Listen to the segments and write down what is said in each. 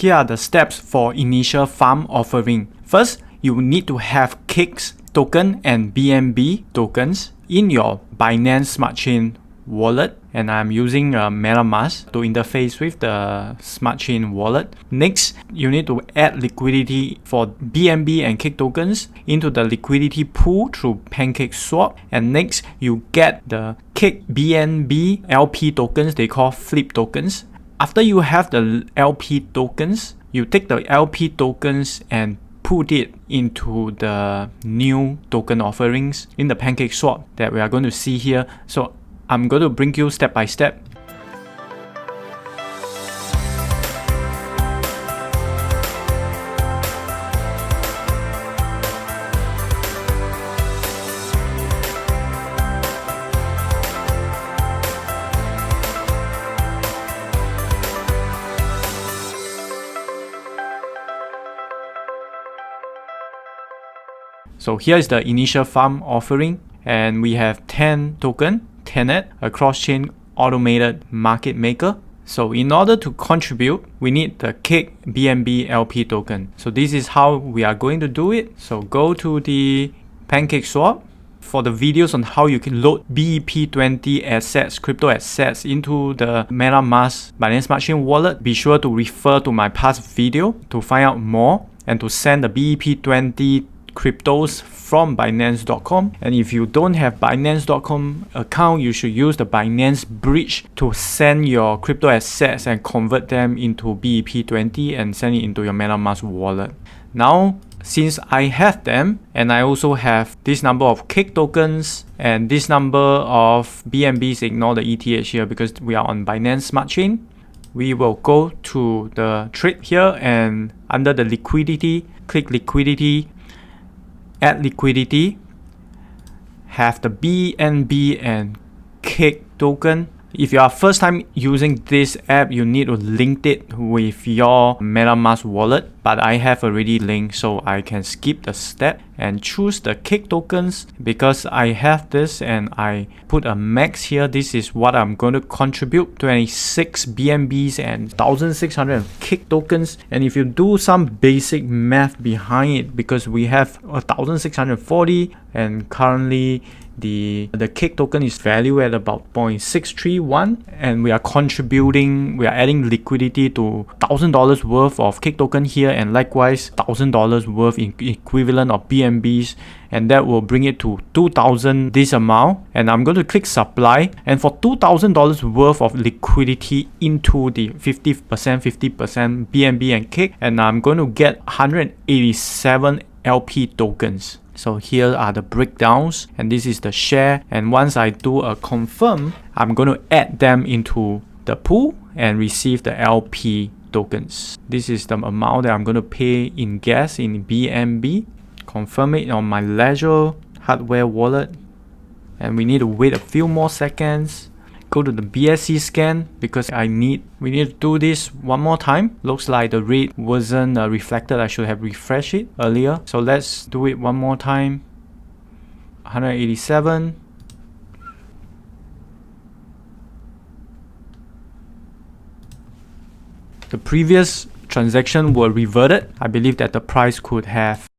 here are the steps for initial farm offering. First, you need to have Kicks token and BNB tokens in your Binance Smart Chain wallet, and I'm using MetaMask to interface with the Smart Chain wallet. Next, you need to add liquidity for BNB and Kick tokens into the liquidity pool through PancakeSwap. And next, you get the Kick BNB LP tokens, they call flip tokens. After you have the LP tokens, you take the LP tokens and put it into the new token offerings in the PancakeSwap that we are going to see here. So I'm going to bring you step by step. So here is the initial farm offering, and we have 10 token, Tenet, a cross-chain automated market maker. So in order to contribute, we need the Kick BNB LP token. So this is how we are going to do it. So go to the PancakeSwap. For the videos on how you can load BEP20 assets, crypto assets into the MetaMask Binance Smart Chain wallet, be sure to refer to my past video to find out more and to send the BEP20 cryptos from Binance.com. And if you don't have Binance.com account, you should use the Binance Bridge to send your crypto assets and convert them into BEP20 and send it into your MetaMask wallet. Now, since I have them, and I also have this number of Kick tokens and this number of BNBs, ignore the ETH here because we are on Binance Smart Chain, we will go to the trade here, and under the liquidity, click liquidity, add liquidity, have the BNB and Kick token. If you are first time using this app, you need to link it with your MetaMask wallet, but I have already linked, so I can skip the step and choose the Kick tokens. Because I have this and I put a max here, this is what I'm going to contribute, 26 BNBs and 1600 Kick tokens. And if you do some basic math behind it, because we have 1640 and currently the Kick token is valued at about 0.631, and we are adding liquidity to $1,000 worth of Kick token here, and likewise $1,000 worth in equivalent of BNBs, and that will bring it to 2,000 this amount. And I'm going to click supply, and for $2,000 worth of liquidity into the 50% BNB and Kick, and I'm going to get 187 LP tokens. So here are the breakdowns, and this is the share. And once I do a confirm, I'm going to add them into the pool and receive the LP tokens. This is the amount that I'm going to pay in gas in BNB. Confirm it on my Ledger hardware wallet, and we need to wait a few more seconds. Go to the BSC scan because we need to do this one more time. Looks like the rate wasn't reflected. I should have refreshed it earlier. So let's do it one more time. 187. The previous transaction were reverted. I believe that the price could have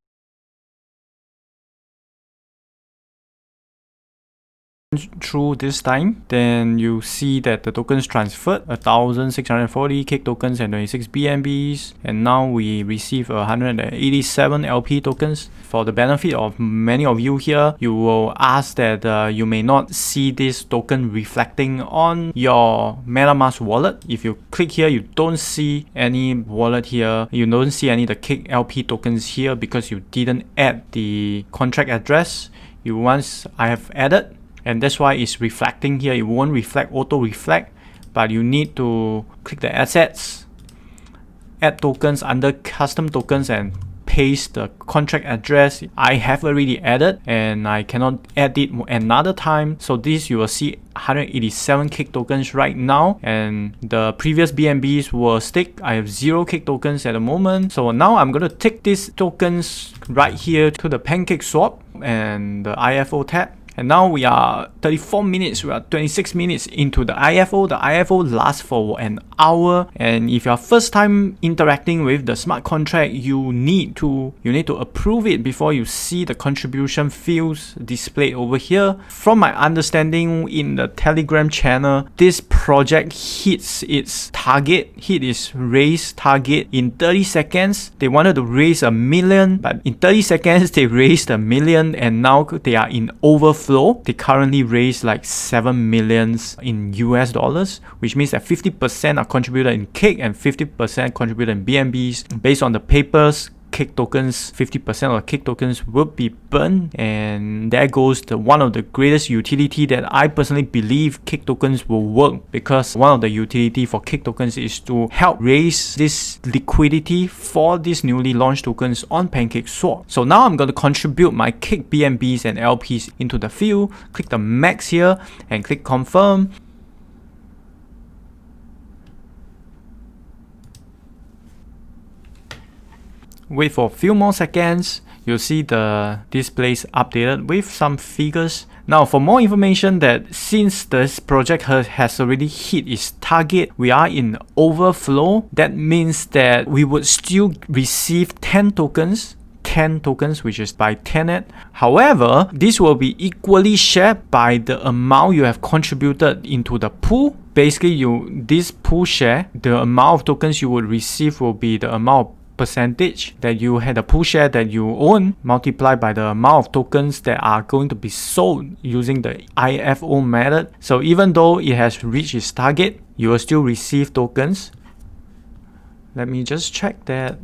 through this time. Then you see that the tokens transferred 1640 Kick tokens and 26 BNBs, and now we receive 187 LP tokens. For the benefit of many of you here, you will ask that you may not see this token reflecting on your MetaMask wallet. If you click here, you don't see any wallet here, you don't see any of the Kick LP tokens here because you didn't add the contract address. Once I have added, and that's why it's reflecting here. It won't reflect, auto reflect, but you need to click the assets, add tokens under custom tokens, and paste the contract address. I have already added and I cannot add it another time. So this you will see 187 Kick tokens right now, and the previous BNBs were staked. I have 0 Kick tokens at the moment. So now I'm going to take these tokens right here to the PancakeSwap and the IFO tab. And now we are 34 minutes, we are 26 minutes into the IFO. The IFO lasts for an hour, and if you're first time interacting with the smart contract, you need to approve it before you see the contribution fields displayed over here. From my understanding, in the Telegram channel, this project hits its target, hit its raise target in 30 seconds. They wanted to raise 1 million, but in 30 seconds they raised 1 million, and now they are in overflow. They currently raised like 7 millions in US dollars, which means that 50% are contributed in Cake and 50% contributed in BNBs. Based on the papers, Cake tokens, 50% of Cake tokens will be burned, and there goes one of the greatest utility that I personally believe Cake tokens will work, because one of the utility for Cake tokens is to help raise this liquidity for these newly launched tokens on PancakeSwap. So now I'm going to contribute my Cake BNBs and LPs into the field. Click the max here and click confirm. Wait for a few more seconds, you'll see the displays updated with some figures. Now, for more information, that since this project has already hit its target, we are in overflow. That means that we would still receive 10 tokens, which is by Tenet. However, this will be equally shared by the amount you have contributed into the pool. Basically, this pool share, the amount of tokens you would receive will be the amount of percentage that you had, a pool share that you own, multiplied by the amount of tokens that are going to be sold using the IFO method. So even though it has reached its target, you will still receive tokens. Let me just check that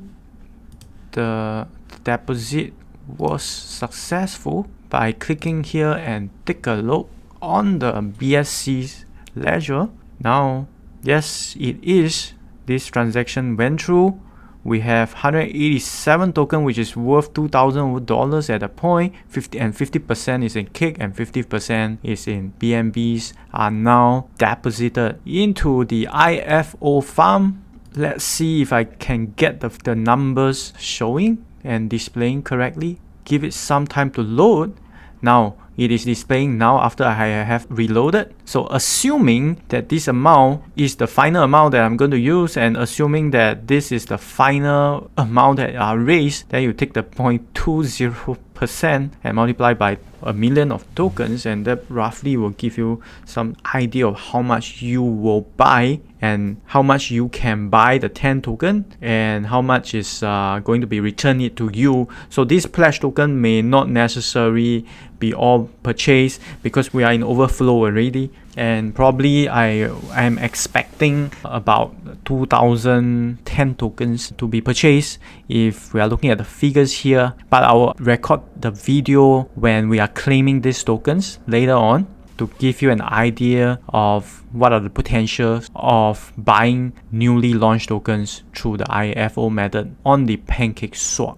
the deposit was successful by clicking here and take a look on the BSC's ledger. Now, yes, it is. This transaction went through. We have 187 token, which is worth $2,000 at a point. 50% is in Cake and 50% is in BNBs, are now deposited into the IFO farm. Let's see if I can get the numbers showing and displaying correctly. Give it some time to load. Now it is displaying now after I have reloaded. So assuming that this amount is the final amount that I'm going to use, and assuming that this is the final amount that are raised, then you take the 0.20% and multiply by 1 million of tokens, and that roughly will give you some idea of how much you will buy and how much you can buy the 10 token and how much is going to be returned to you. So this pledge token may not necessarily be all purchased because we are in overflow already, and probably I am expecting about 2,010 tokens to be purchased if we are looking at the figures here. But I will record the video when we are claiming these tokens later on to give you an idea of what are the potentials of buying newly launched tokens through the IFO method on the PancakeSwap.